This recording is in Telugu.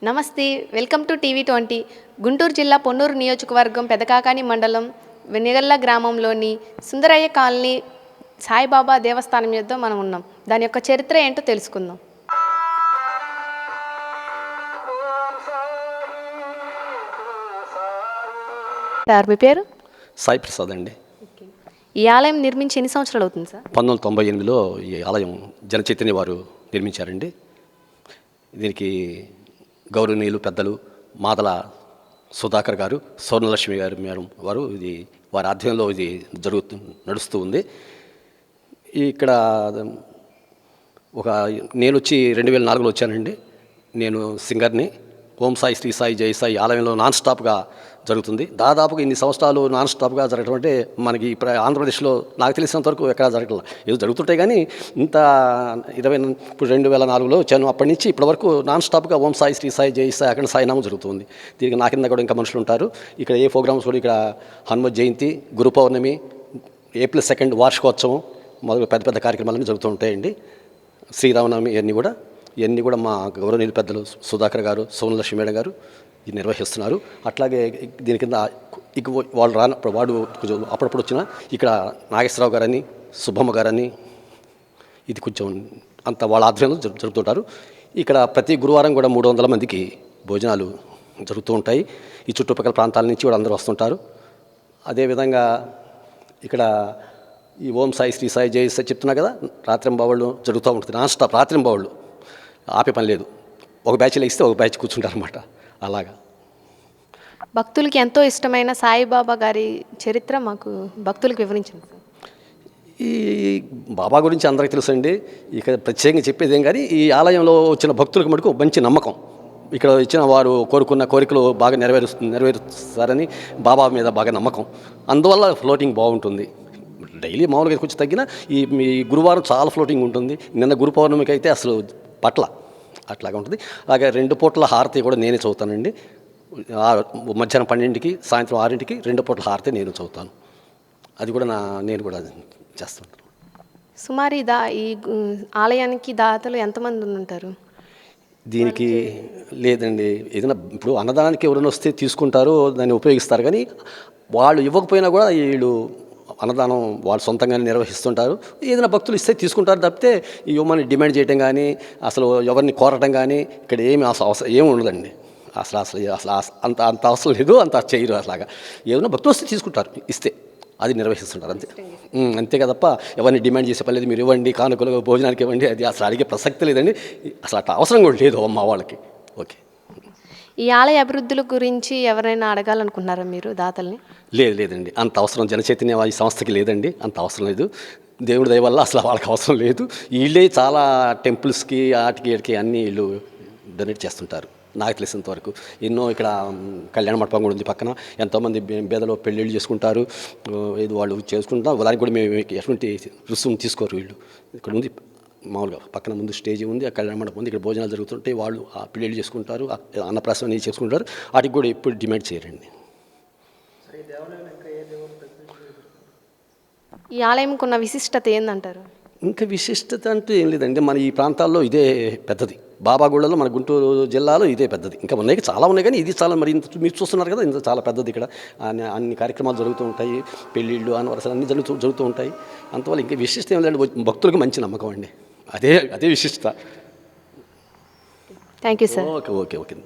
నమస్తే, వెల్కమ్ టు టీవీ20. గుంటూరు జిల్లా పొన్నూరు నియోజకవర్గం పెదకాకాని మండలం వెనిగల్ల గ్రామంలోని సుందరయ్య కాలనీ సాయిబాబా దేవస్థానం యొద్ద మనం ఉన్నాం. దాని యొక్క చరిత్ర ఏంటో తెలుసుకుందాం. సార్, మీ పేరు? సాయి ప్రసాద్ అండి. ఈ ఆలయం నిర్మించి ఎన్ని సంవత్సరాలు అవుతుంది సార్? 1998లో ఈ ఆలయం జనచైతన్య వారు నిర్మించారండి. దీనికి గౌరవనీయులు పెద్దలు మాదల సుధాకర్ గారు, స్వర్ణలక్ష్మి గారు మేడం వారు ఇది వారి ఆధ్వర్యంలో ఇది నడుస్తూ ఉంది. ఇక్కడ నేను వచ్చి 2004లో వచ్చానండి. నేను సింగర్ని. ఓం సాయి, శ్రీ సాయి, జై సాయి ఆలయంలో నాన్ స్టాప్గా జరుగుతుంది. దాదాపుగా ఇన్ని సంవత్సరాలు నాన్ స్టాప్గా జరగడం అంటే మనకి ఆంధ్రప్రదేశ్లో నాకు తెలిసినంతవరకు ఎక్కడా జరగట్లేదు. ఏదో జరుగుతుంటాయి కానీ ఇంత 2004లో వచ్చాను. అప్పటి నుంచి ఇప్పటివరకు నాన్ స్టాప్గా ఓం సాయి, శ్రీ సాయి, జై సాయి అక్కడ సాయినామం జరుగుతుంది. దీనికి నా కింద కూడా ఇంకా మనుషులు ఉంటారు. ఇక్కడ ఏ ప్రోగ్రామ్స్ కూడా ఇక్కడ హనుమత్ జయంతి, గురు పౌర్ణమి, April 2 వార్షికోత్సవం మొదలు పెద్ద పెద్ద కార్యక్రమాలన్నీ జరుగుతూ ఉంటాయండి. శ్రీరామనవమి ఇవన్నీ కూడా మా గౌరవనీయులు పెద్దలు సుధాకర్ గారు, సోమలక్ష్మి మేడం గారు ఇది నిర్వహిస్తున్నారు. అట్లాగే దీని కింద ఇక వాళ్ళు రానప్పుడు వాడు కొంచెం అప్పుడప్పుడు వచ్చిన ఇక్కడ నాగేశ్వరరావు గారని, సుబ్బమ్మ గారని ఇది కొంచెం అంత వాళ్ళ ఆధ్వర్యంలో జరుపుతుంటారు. ఇక్కడ ప్రతి గురువారం కూడా 300 మందికి భోజనాలు జరుగుతూ ఉంటాయి. ఈ చుట్టుపక్కల ప్రాంతాల నుంచి కూడా అందరూ వస్తుంటారు. అదేవిధంగా ఇక్కడ ఈ ఓం సాయి, శ్రీ సాయి, జై సాయి చెప్తున్నా కదా, రాత్రింబావుళ్ళు జరుగుతూ ఉంటుంది. నాన్ స్టాప్ రాత్రింబావుళ్ళు ఆపే పని లేదు. ఒక బ్యాచ్లో ఇస్తే ఒక బ్యాచ్ కూర్చుంటారనమాట. అలాగా భక్తులకి ఎంతో ఇష్టమైన సాయిబాబా గారి చరిత్ర మాకు భక్తులకు వివరించండి. ఈ బాబా గురించి అందరికీ తెలుసండి. ఇక ప్రత్యేకంగా చెప్పేదేం కానీ ఈ ఆలయంలో వచ్చిన భక్తులకు మటుకు మంచి నమ్మకం. ఇక్కడ ఇచ్చిన వారు కోరుకున్న కోరికలు బాగా నెరవేరుస్తారని బాబా మీద బాగా నమ్మకం. అందువల్ల ఫ్లోటింగ్ బాగుంటుంది. డైలీ మామూలుగా కొంచెం తగ్గిన ఈ గురువారం చాలా ఫ్లోటింగ్ ఉంటుంది. నిన్న గురు పౌర్ణమికి అయితే అసలు అట్లాగా ఉంటుంది. అలాగే 2 పూట్ల హారతి కూడా నేనే చదువుతానండి. మధ్యాహ్నం 12కి, సాయంత్రం 6కి 2 పూట్ల హారతి నేను చదువుతాను. అది కూడా నేను కూడా చేస్తుంటాను. సుమారు ఈ ఆలయానికి దాతలు ఎంతమంది ఉంటారు? దీనికి లేదండి, ఏదైనా ఇప్పుడు అన్నదానానికి ఎవరైనా వస్తే తీసుకుంటారో దాన్ని ఉపయోగిస్తారు. కానీ వాళ్ళు ఇవ్వకపోయినా కూడా వీళ్ళు అన్నదానం వాళ్ళు సొంతంగానే నిర్వహిస్తుంటారు. ఏదైనా భక్తులు ఇస్తే తీసుకుంటారు తప్పితే ఇవ్వమని డిమాండ్ చేయడం కానీ అసలు ఎవరిని కోరటం కానీ ఇక్కడ ఏమి ఉండదండి. అసలు అంత అవసరం లేదు, అంత చేయరు. అట్లాగా ఏదైనా భక్తులు వస్తే తీసుకుంటారు, ఇస్తే అది నిర్వహిస్తుంటారు అంతే తప్ప ఎవరిని డిమాండ్ చేసే పని లేదు. మీరు ఇవ్వండి, కానుకలు భోజనానికి ఇవ్వండి, అది అసలు అడిగే ప్రసక్తి లేదండి. అసలు అట్లా అవసరం కూడా లేదు మా వాళ్ళకి. ఓకే. ఈ ఆలయ అభివృద్ధుల గురించి ఎవరైనా అడగాలనుకున్నారా మీరు దాతల్ని? లేదండి, అంత అవసరం జనచైతన్య ఈ సంస్థకి లేదండి, అంత అవసరం లేదు. దేవుడి దయ వల్ల అసలు వాళ్ళకి అవసరం లేదు. వీళ్ళే చాలా టెంపుల్స్కి వీటికి అన్నీ వీళ్ళు డొనేట్ చేస్తుంటారు. నాకు తెలిసినంతవరకు ఎన్నో ఇక్కడ కళ్యాణ మండపం కూడా ఉంది పక్కన. ఎంతోమంది పేదలు పెళ్ళిళ్ళు చేసుకుంటారు. ఇది వాళ్ళు చేసుకుంటారు. దానికి కూడా మేము ఎటువంటి రుసుము తీసుకోరు వీళ్ళు. ఇక్కడ ఉంది మామూలుగా పక్కన ముందు స్టేజ్ ఉంది, ఆ కళ్యాణ మండపం ఉంది. ఇక్కడ భోజనాలు జరుగుతుంటాయి. వాళ్ళు ఆ పెళ్ళిళ్ళు చేసుకుంటారు, అన్నప్రాసం అనేది చేసుకుంటారు. వాటికి కూడా ఎప్పుడు డిమాండ్ చేయరండి. ఈ ఆలయంకు ఉన్న విశిష్టత ఏందంటారు? ఇంకా విశిష్టత అంటూ ఏం లేదండి. మన ఈ ప్రాంతాల్లో ఇదే పెద్దది. బాబాగూడలో మన గుంటూరు జిల్లాలో ఇదే పెద్దది. ఇంకా ఉన్నాయి, చాలా ఉన్నాయి కానీ ఇది చాలా మరి ఇంత మీరు చూస్తున్నారు కదా, ఇంత చాలా పెద్దది. ఇక్కడ అన్ని కార్యక్రమాలు జరుగుతూ ఉంటాయి. పెళ్ళిళ్ళు, అన్నవరసలు అన్నీ జరుగుతూ ఉంటాయి. అంతవల్ల ఇంకా విశిష్టత ఏం లేదండి. భక్తులకు మంచి నమ్మకం అండి. అదే విశిష్టత. Thank you sir. ఓకే.